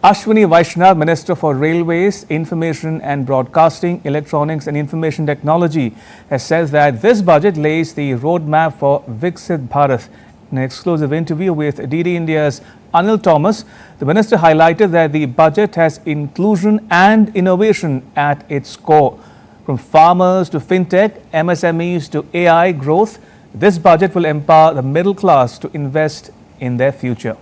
Ashwini Vaishnaw, Minister for Railways, Information and Broadcasting, Electronics and Information Technology, has said that this budget lays the roadmap for Viksit Bharat. In an exclusive interview with DD India's Anil Thomas, the minister highlighted that the budget has inclusion and innovation at its core. From farmers to fintech, MSMEs to AI growth, this budget will empower the middle class to invest in their future.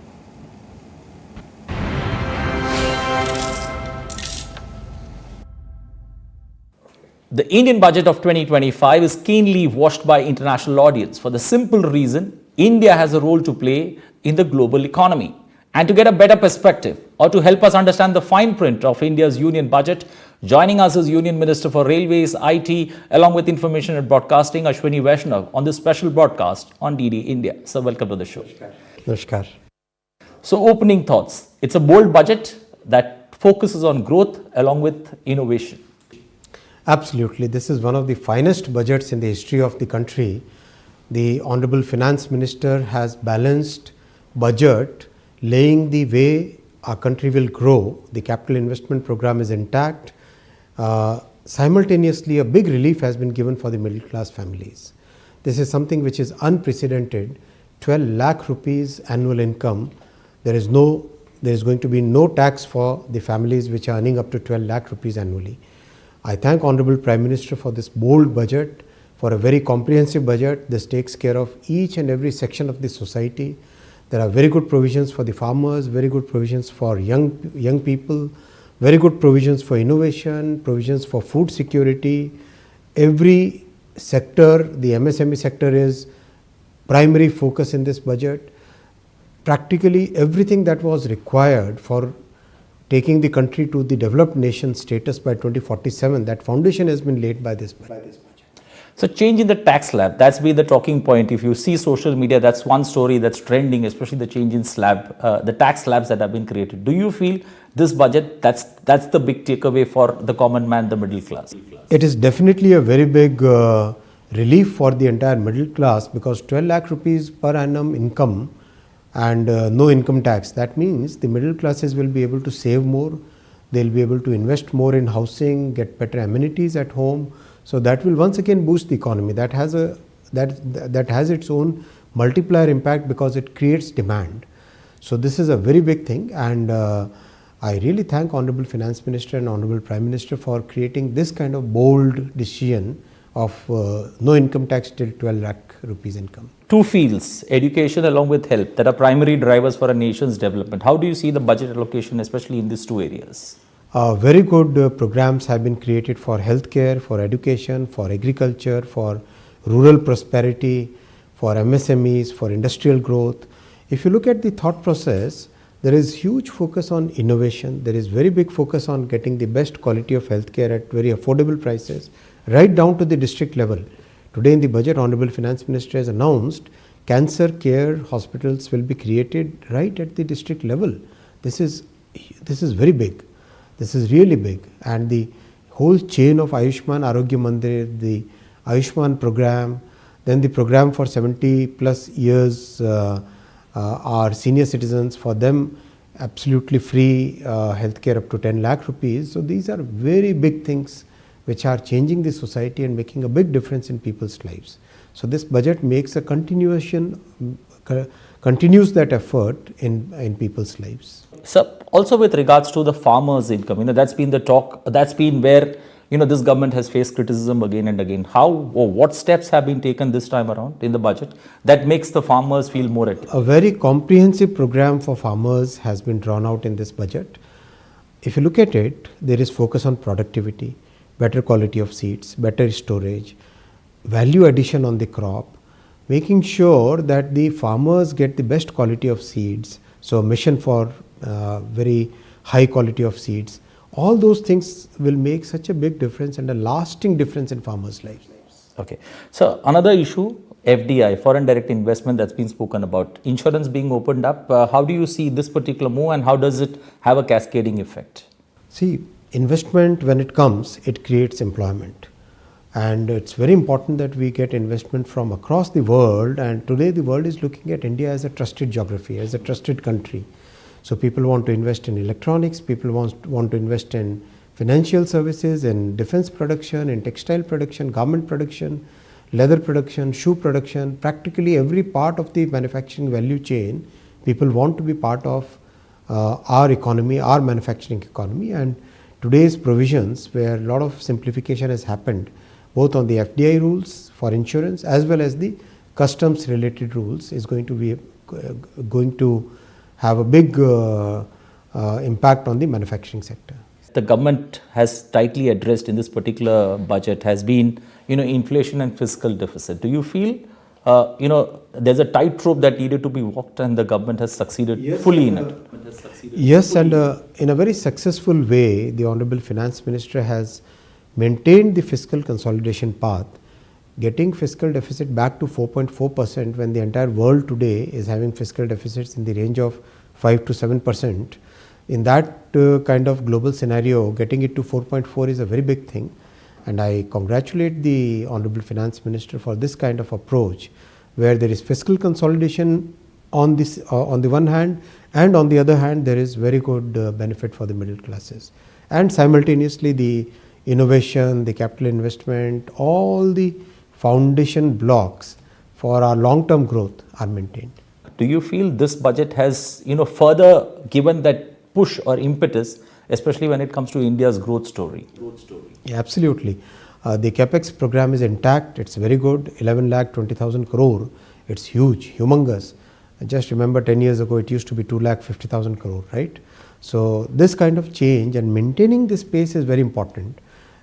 The Indian budget of 2025 is keenly watched by international audience for the simple reason India has a role to play in the global economy. And to get a better perspective or to help us understand the fine print of India's union budget, joining us is Union Minister for Railways, IT, along with Information and Broadcasting, Ashwini Vaishnaw, on this special broadcast on DD India. So welcome to the show. Namaskar. So opening thoughts. It's a bold budget that focuses on growth along with innovation. Absolutely. This is one of the finest budgets in the history of the country. The Honorable Finance Minister has balanced budget, laying the way our country will grow. The capital investment program is intact. Simultaneously, a big relief has been given for the middle class families. This is something which is unprecedented. 12 lakh rupees annual income. There is going to be no tax for the families which are earning up to 12 lakh rupees annually. I thank Honorable Prime Minister for this bold budget, for a very comprehensive budget. This takes care of each and every section of the society. There are very good provisions for the farmers, very good provisions for young people, very good provisions for innovation, provisions for food security. Every sector, the MSME sector is primary focus in this budget. Practically everything that was required for taking the country to the developed nation status by 2047, that foundation has been laid by this budget. So change in the tax slab, that's been the talking point. If you see social media, that's one story that's trending, especially the change in slab, the tax slabs that have been created. Do you feel this budget, that's the big takeaway for the common man, the middle class? It is definitely a very big relief for the entire middle class, because 12 lakh rupees per annum income and no income tax. That means the middle classes will be able to save more, they'll be able to invest more in housing, get better amenities at home. So that will once again boost the economy. That has its own multiplier impact because it creates demand. So this is a very big thing, and I really thank Honorable Finance Minister and Honorable Prime Minister for creating this kind of bold decision of no income tax till 12 lakh rupees income. Two fields, education along with health, that are primary drivers for a nation's development. How do you see the budget allocation, especially in these two areas? Very good programs have been created for healthcare, for education, for agriculture, for rural prosperity, for MSMEs, for industrial growth. If you look at the thought process, there is huge focus on innovation. There is very big focus on getting the best quality of healthcare at very affordable prices, right down to the district level. Today in the budget, Honorable Finance Minister has announced cancer care hospitals will be created right at the district level. This is very big. This is really big, and the whole chain of Ayushman Arogya Mandir, the Ayushman program, then the program for 70 plus years our senior citizens, for them absolutely free healthcare up to 10 lakh rupees. So these are very big things which are changing the society and making a big difference in people's lives. So this budget makes a continues that effort in people's lives. So also with regards to the farmers' income, that's been the talk, that's been where, this government has faced criticism again and again. How or what steps have been taken this time around in the budget that makes the farmers feel more at ease? A very comprehensive program for farmers has been drawn out in this budget. If you look at it, there is focus on productivity, better quality of seeds, better storage, value addition on the crop, making sure that the farmers get the best quality of seeds. So a mission for very high quality of seeds. All those things will make such a big difference and a lasting difference in farmers' lives. Okay. So another issue, FDI, foreign direct investment, that's been spoken about. Insurance being opened up. How do you see this particular move, and how does it have a cascading effect? See, investment, when it comes, it creates employment. And it's very important that we get investment from across the world. And today the world is looking at India as a trusted geography, as a trusted country. So people want to invest in electronics, people want to invest in financial services, in defense production, in textile production, garment production, leather production, shoe production, practically every part of the manufacturing value chain, people want to be part of our economy, our manufacturing economy. And today's provisions, where a lot of simplification has happened, both on the FDI rules for insurance as well as the customs related rules, is going to have a big impact on the manufacturing sector. The government has tightly addressed in this particular budget has been, inflation and fiscal deficit. Do you feel, there's a tightrope that needed to be walked and the government has succeeded fully in it? Yes, and in a very successful way, the Honorable Finance Minister has maintained the fiscal consolidation path, getting fiscal deficit back to 4.4% when the entire world today is having fiscal deficits in the range of 5 to 7%. In that kind of global scenario, getting it to 4.4 is a very big thing, and I congratulate the Honorable Finance Minister for this kind of approach, where there is fiscal consolidation on this on the one hand, and on the other hand there is very good benefit for the middle classes, and simultaneously the innovation, the capital investment, all the foundation blocks for our long-term growth are maintained. Do you feel this budget has, further given that push or impetus, especially when it comes to India's growth story? Yeah, absolutely. The capex program is intact. It's very good. 11,20,000 crore. It's huge, humongous. Just remember 10 years ago it used to be 2,50,000 crore, right? So this kind of change and maintaining this pace is very important.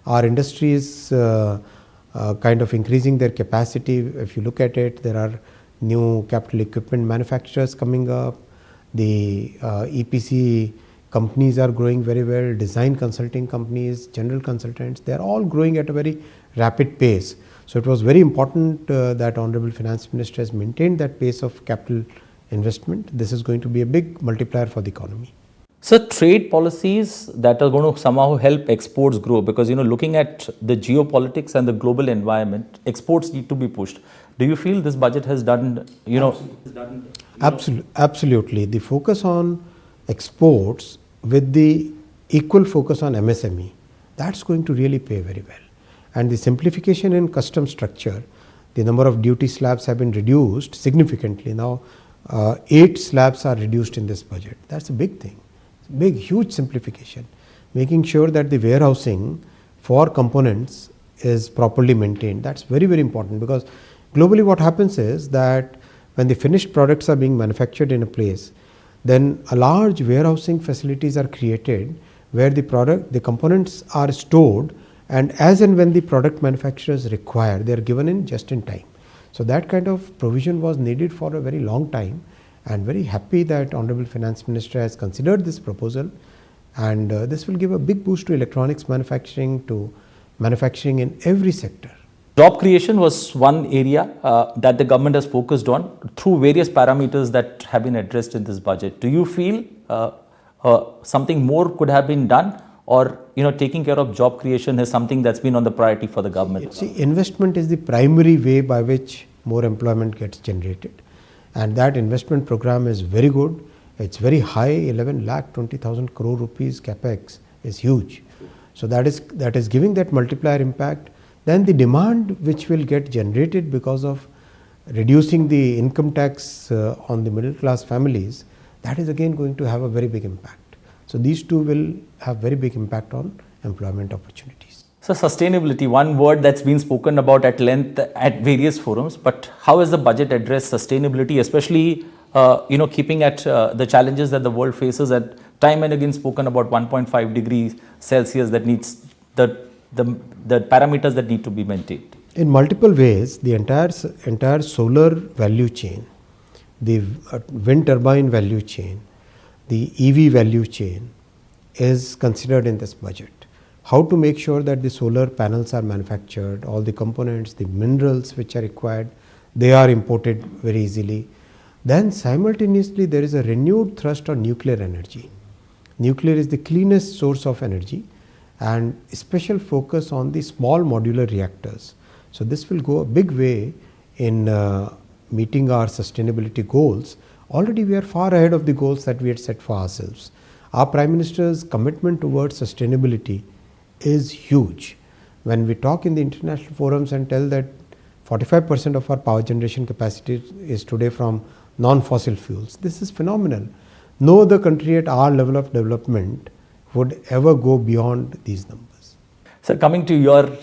Our industry is kind of increasing their capacity. If you look at it, there are new capital equipment manufacturers coming up. The EPC companies are growing very well, design consulting companies, general consultants, they are all growing at a very rapid pace. So it was very important that Honorable Finance Minister has maintained that pace of capital investment. This is going to be a big multiplier for the economy. So trade policies that are going to somehow help exports grow, because looking at the geopolitics and the global environment, exports need to be pushed. Do you feel this budget has done, Absolutely. The focus on exports with the equal focus on MSME, that's going to really pay very well. And the simplification in custom structure, the number of duty slabs have been reduced significantly. Now 8 slabs are reduced in this budget. That's a big thing. Big, huge simplification, making sure that the warehousing for components is properly maintained. That's very, very important, because globally what happens is that when the finished products are being manufactured in a place, then a large warehousing facilities are created where the components are stored, and as and when the product manufacturers require, they are given in just in time. So that kind of provision was needed for a very long time, and very happy that Honorable Finance Minister has considered this proposal, and this will give a big boost to electronics manufacturing, to manufacturing in every sector. Job creation was one area that the government has focused on through various parameters that have been addressed in this budget. Do you feel something more could have been done, or taking care of job creation is something that's been on the priority for the government? See, investment is the primary way by which more employment gets generated, and that investment program is very good. It's very high. 11,20,000 crore rupees capex is huge. So that is giving that multiplier impact. Then the demand which will get generated because of reducing the income tax on the middle class families, that is again going to have a very big impact. So these two will have very big impact on employment opportunities. So sustainability, one word that's been spoken about at length at various forums, but how has the budget addressed sustainability, especially keeping at the challenges that the world faces, at time and again spoken about 1.5 degrees Celsius that needs the parameters that need to be maintained? In multiple ways, the entire solar value chain, the wind turbine value chain, the EV value chain is considered in this budget. How to make sure that the solar panels are manufactured, all the components, the minerals which are required, they are imported very easily. Then simultaneously there is a renewed thrust on nuclear energy. Nuclear is the cleanest source of energy, and special focus on the small modular reactors. So this will go a big way in meeting our sustainability goals already we are far ahead of the goals that we had set for ourselves. Our Prime Minister's commitment towards sustainability is huge. When we talk in the international forums and tell that 45% of our power generation capacity is today from non-fossil fuels, this is phenomenal. No other country at our level of development would ever go beyond these numbers. So coming to your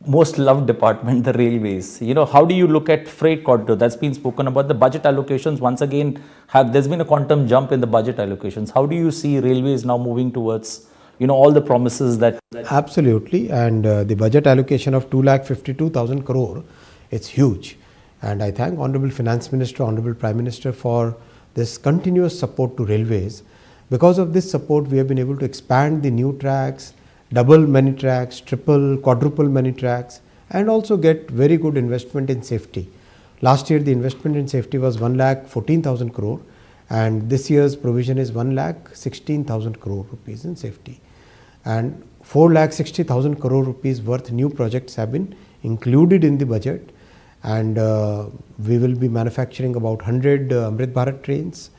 most loved department, the railways, how do you look at freight corridor? That's been spoken about. The budget allocations, once again, there's been a quantum jump in the budget allocations. How do you see railways now moving towards, all the promises that... Absolutely, and the budget allocation of 2,52,000 crore, it's huge. And I thank Honorable Finance Minister, Honorable Prime Minister for this continuous support to railways. Because of this support, we have been able to expand the new tracks, double many tracks, triple, quadruple many tracks, and also get very good investment in safety. Last year the investment in safety was 1,14,000 crore, and this year's provision is 1,16,000 crore rupees in safety. And 4,60,000 crore rupees worth new projects have been included in the budget, and we will be manufacturing about 100 Amrit Bharat trains,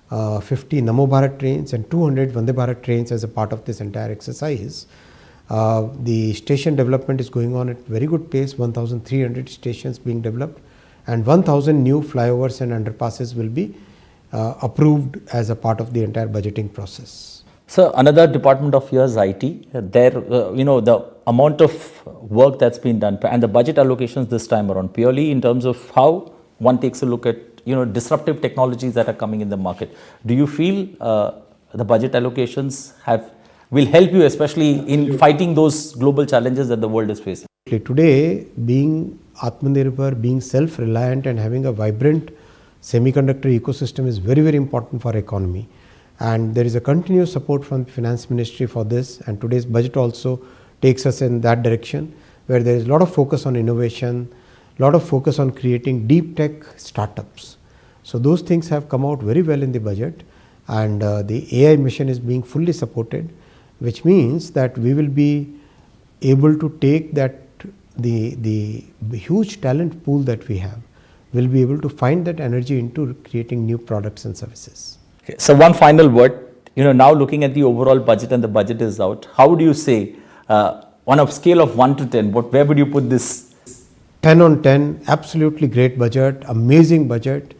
50 Namo Bharat trains and 200 Vande Bharat trains as a part of this entire exercise. The station development is going on at very good pace, 1,300 stations being developed, and 1,000 new flyovers and underpasses will be approved as a part of the entire budgeting process. So another department of yours, IT, the amount of work that's been done and the budget allocations this time around, purely in terms of how one takes a look at disruptive technologies that are coming in the market. Do you feel the budget allocations will help you, especially in fighting those global challenges that the world is facing? Today, being Atmanirbhar, being self-reliant and having a vibrant semiconductor ecosystem is very, very important for economy. And there is a continuous support from the Finance Ministry for this, and today's budget also takes us in that direction, where there is a lot of focus on innovation, a lot of focus on creating deep tech startups. So those things have come out very well in the budget, and the AI mission is being fully supported, which means that we will be able to take that the huge talent pool that we have, will be able to find that energy into creating new products and services. Okay. So one final word, now looking at the overall budget and the budget is out, how would you say, on a scale of 1 to 10, where would you put this? 10 on 10, absolutely great budget, amazing budget.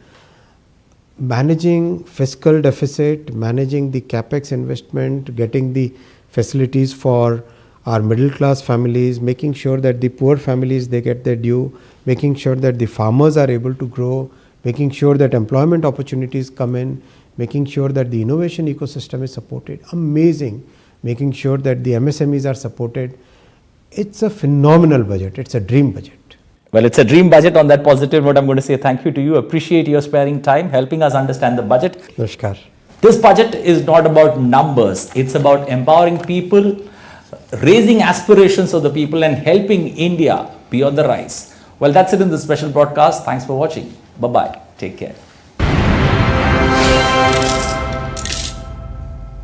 Managing fiscal deficit, managing the capex investment, getting the facilities for our middle class families, making sure that the poor families, they get their due, making sure that the farmers are able to grow, making sure that employment opportunities come in, making sure that the innovation ecosystem is supported. Amazing. Making sure that the MSMEs are supported. It's a phenomenal budget. It's a dream budget. Well, it's a dream budget. On that positive note, I'm going to say thank you to you. Appreciate your sparing time, helping us understand the budget. Namaskar. This budget is not about numbers. It's about empowering people, raising aspirations of the people, and helping India beyond the rise. Well, that's it in this special broadcast. Thanks for watching. Bye-bye. Take care.